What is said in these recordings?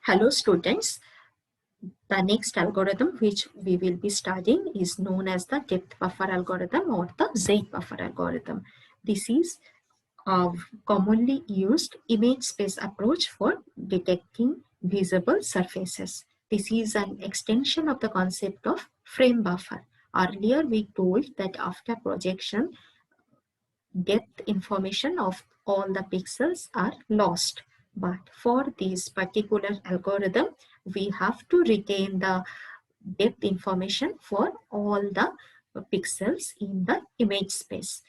Hello students, the next algorithm which we will be studying is known as the depth buffer algorithm or the Z buffer algorithm. This is a commonly used image space approach for detecting visible surfaces. This is an extension of the concept of frame buffer. Earlier we told that after projection, depth information of all the pixels are lost. But for this particular algorithm, we have to retain the depth information for all the pixels in the image space.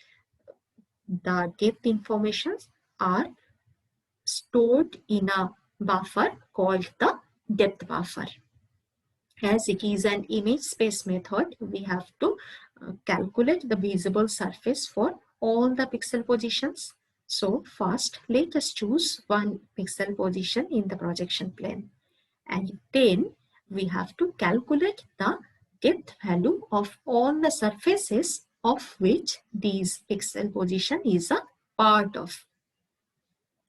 The depth informations are stored in a buffer called the depth buffer. As it is an image space method, we have to calculate the visible surface for all the pixel positions. So first, let us choose one pixel position in the projection plane. And then we have to calculate the depth value of all the surfaces of which this pixel position is a part of.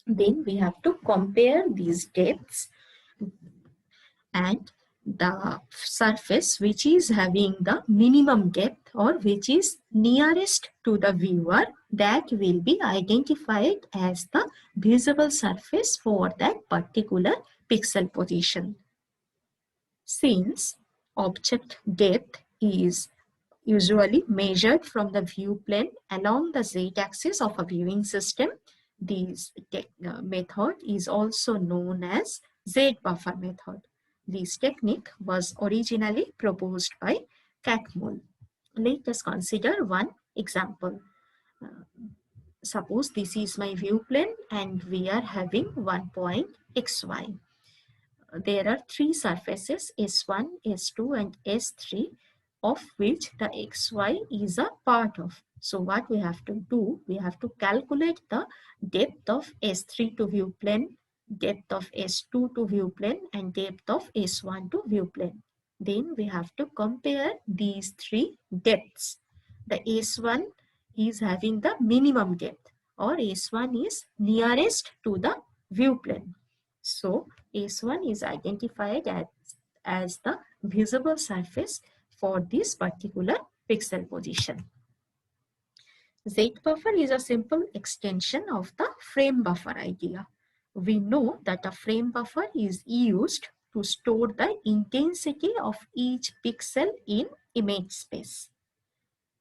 Then we have to compare these depths and the surface which is having the minimum depth or which is nearest to the viewer, that will be identified as the visible surface for that particular pixel position. Since object depth is usually measured from the view plane along the z-axis of a viewing system, this method is also known as Z-buffer method. This technique was originally proposed by Catmull. Let us consider one example. Suppose this is my view plane and we are having one point xy. There are three surfaces S1, S2 and S3 of which the xy is a part of. So what we have to do, we have to calculate the depth of S3 to view plane, depth of S2 to view plane and depth of S1 to view plane. Then we have to compare these three depths. The S1 is having the minimum depth or S1 is nearest to the view plane. So S1 is identified as the visible surface for this particular pixel position. Z-buffer is a simple extension of the frame buffer idea. We know that a frame buffer is used to store the intensity of each pixel in image space.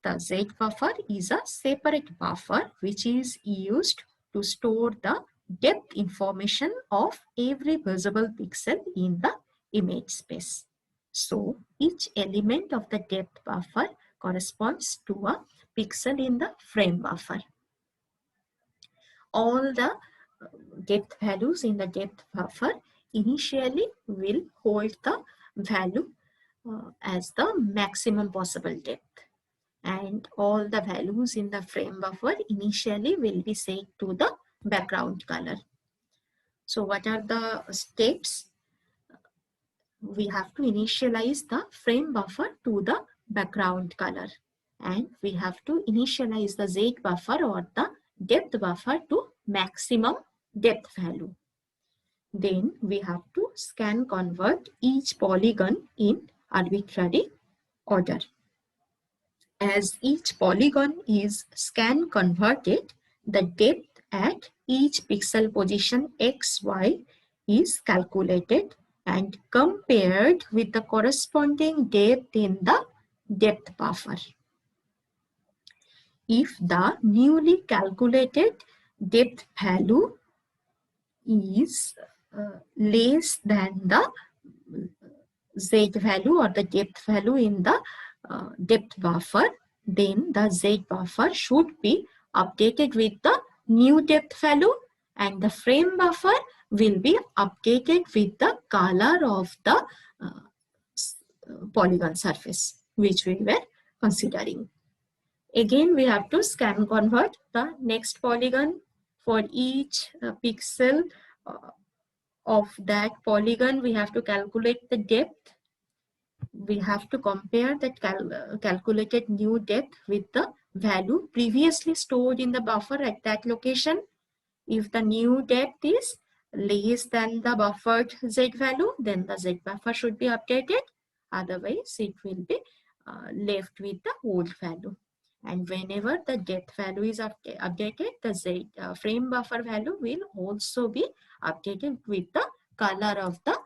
The Z-buffer is a separate buffer which is used to store the depth information of every visible pixel in the image space. So each element of the depth buffer corresponds to a pixel in the frame buffer. All the depth values in the depth buffer initially will hold the value as the maximum possible depth. And all the values in the frame buffer initially will be set to the background color. So what are the steps? We have to initialize the frame buffer to the background color, and we have to initialize the Z buffer or the depth buffer to maximum depth value. Then we have to scan convert each polygon in arbitrary order. As each polygon is scan converted, the depth at each pixel position xy is calculated and compared with the corresponding depth in the depth buffer. If the newly calculated depth value is less than the Z value or the depth value in the depth buffer, then the Z buffer should be updated with the new depth value and the frame buffer will be updated with the color of the polygon surface which we were considering. Again, we have to scan convert the next polygon. For each pixel of that polygon, we have to calculate the depth. We have to compare that calculated new depth with the value previously stored in the buffer at that location. If the new depth is less than the buffered Z value, then the Z buffer should be updated. Otherwise, it will be left with the old value. And whenever the depth value is updated, the Z frame buffer value will also be updated with the color of the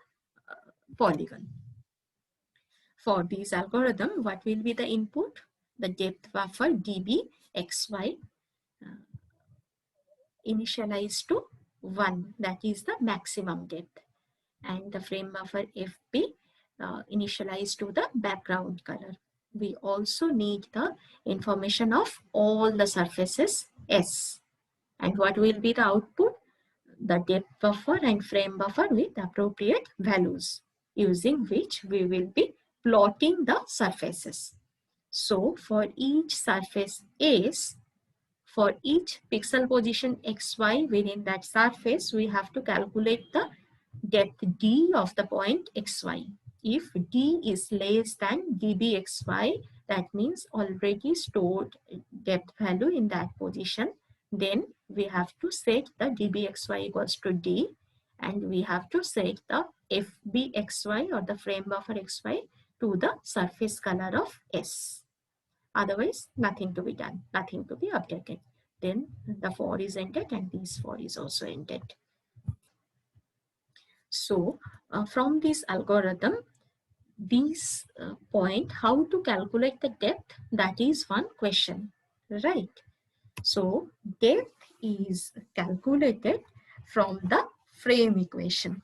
polygon. For this algorithm, what will be the input? The depth buffer dB xy initialized to 1, that is the maximum depth, and the frame buffer fp initialized to the background color. We also need the information of all the surfaces S. And what will be the output? The depth buffer and frame buffer with appropriate values, using which we will be plotting the surfaces. So for each surface S, for each pixel position xy within that surface, we have to calculate the depth d of the point xy. If d is less than dbxy, that means already stored depth value in that position, then we have to set the dbxy equals to d, and we have to set the fbxy or the frame buffer xy to the surface color of S. Otherwise, nothing to be done, nothing to be updated. Then the for is ended and this for is also ended. So from this algorithm, this point, how to calculate the depth, that is one question, right? So depth is calculated from the frame equation.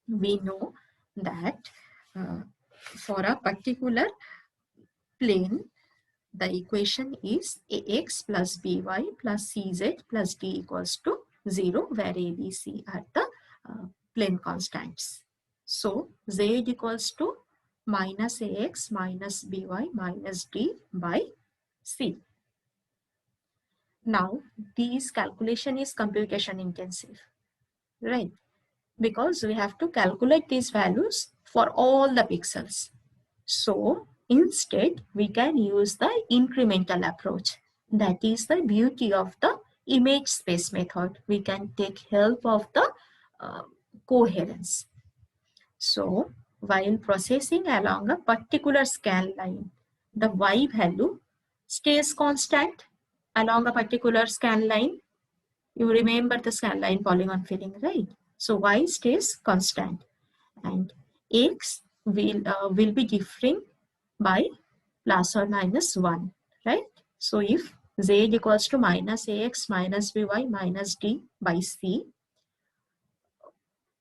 We know that for a particular plane, the equation is ax plus by plus cz plus d equals to 0, where a, b, c are the plane constants. So z equals to minus ax minus by minus d by c. Now this calculation is computation intensive, right? Because we have to calculate these values for all the pixels. So instead, we can use the incremental approach. That is the beauty of the image space method. We can take help of the coherence. So while processing along a particular scan line, the y value stays constant along a particular scan line. You remember the scan line polygon filling, right? So y stays constant and x will be differing by plus or minus 1, right? So if z equals to minus ax minus by minus d by c,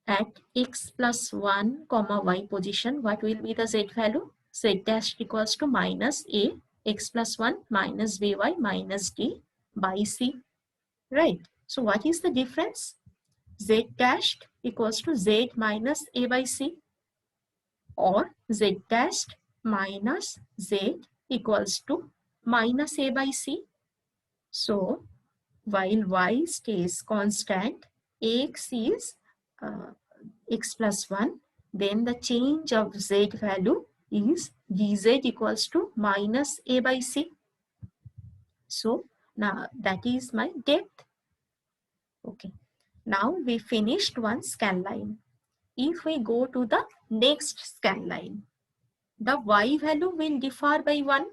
at x plus 1 comma y position, what will be the z value? Z dash equals to minus a x plus 1 minus by minus d by c, right? So what is the difference? Z dash equals to z minus a by c, or z dash minus z equals to minus a by c. So while y stays constant, x is x plus 1, then the change of z value is dz equals to minus a by c. So now that is my depth. Okay, now we finished one scan line. If we go to the next scan line, the y value will differ by 1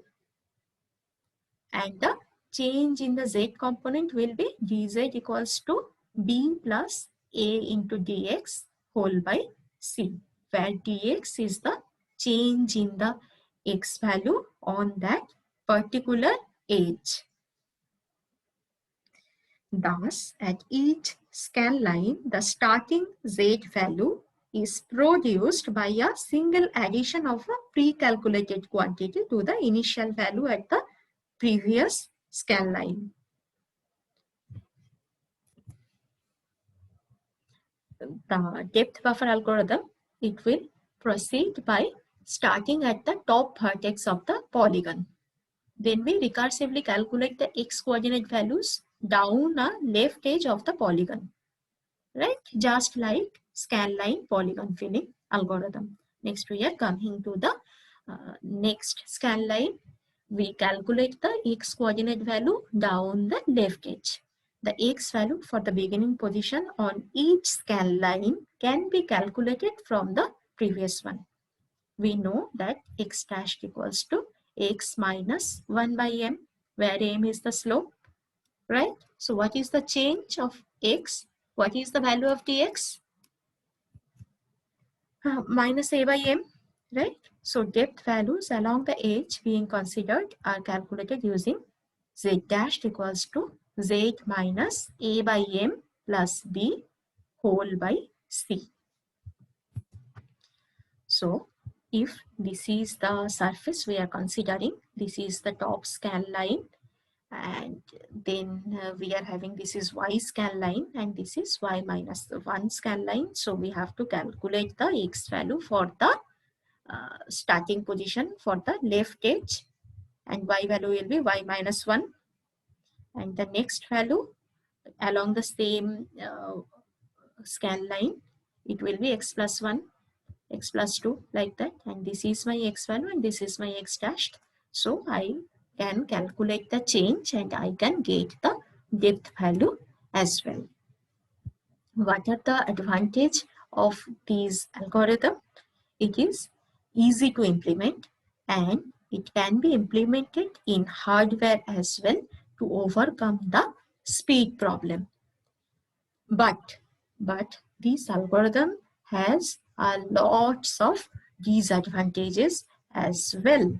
and the change in the z component will be dz equals to b plus a into dx whole by c, where dx is the change in the x value on that particular edge. Thus, at each scan line, the starting z value is produced by a single addition of a pre-calculated quantity to the initial value at the previous scan line. The depth buffer algorithm, it will proceed by starting at the top vertex of the polygon. Then we recursively calculate the x coordinate values down a left edge of the polygon, right? Just like scan line polygon filling algorithm. Next we are coming to the next scan line. We calculate the x coordinate value down the left edge. The x value for the beginning position on each scan line can be calculated from the previous one. We know that x dash equals to x minus 1 by m, where m is the slope, right? So what is the change of x? What is the value of dx? Minus a by m, right? So depth values along the edge being considered are calculated using z dash equals to z minus a by m plus b whole by c. So if this is the surface we are considering, this is the top scan line, and then we are having, this is y scan line and this is y minus 1 scan line. So we have to calculate the x value for the starting position for the left edge, and y value will be y minus 1, and the next value along the same scan line, it will be x plus 1, x plus 2, like that, and this is my x value and this is my x dashed. So I can calculate the change and I can get the depth value as well. What are the advantage of these algorithm? It is easy to implement and it can be implemented in hardware as well to overcome the speed problem. But this algorithm has a lots of disadvantages as well.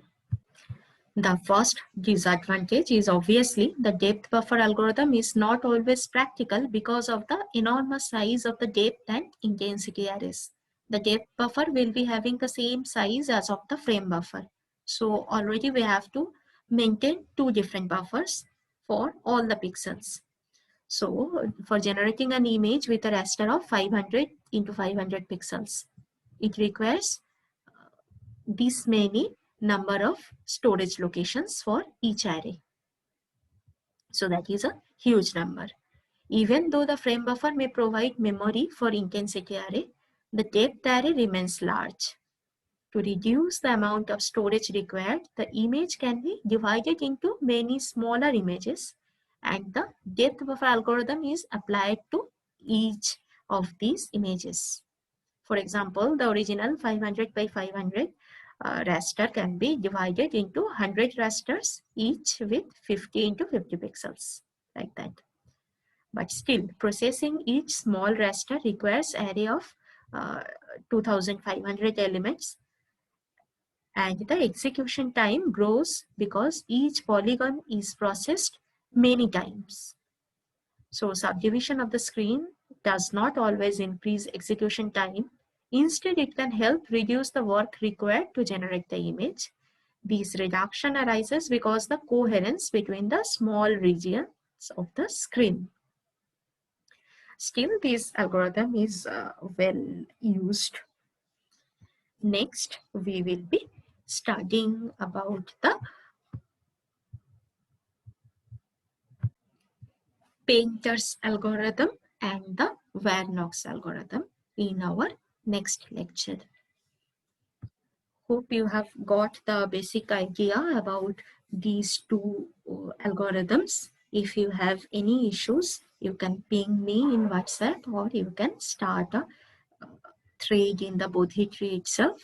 The first disadvantage is obviously the depth buffer algorithm is not always practical because of the enormous size of the depth and intensity arrays. The depth buffer will be having the same size as of the frame buffer. So already we have to maintain two different buffers for all the pixels. So for generating an image with a raster of 500 into 500 pixels, it requires this many number of storage locations for each array. So that is a huge number. Even though the frame buffer may provide memory for intensity array, the depth array remains large. To reduce the amount of storage required, the image can be divided into many smaller images, and the depth buffer algorithm is applied to each of these images. For example, the original 500 by 500 raster can be divided into 100 rasters, each with 50 into 50 pixels, like that. But still, processing each small raster requires array of 2500 elements, and the execution time grows because each polygon is processed many times. So subdivision of the screen does not always increase execution time. Instead, it can help reduce the work required to generate the image. This reduction arises because the coherence between the small regions of the screen. Still, this algorithm is well used. Next, we will be studying about the Painter's algorithm and the Warnock's algorithm in our next lecture. Hope you have got the basic idea about these two algorithms. If you have any issues, you can ping me in WhatsApp, or you can start a thread in the Bodhi tree itself.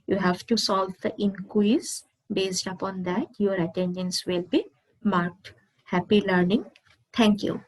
You have to solve the in-quiz. Based upon that, your attendance will be marked. Happy learning. Thank you.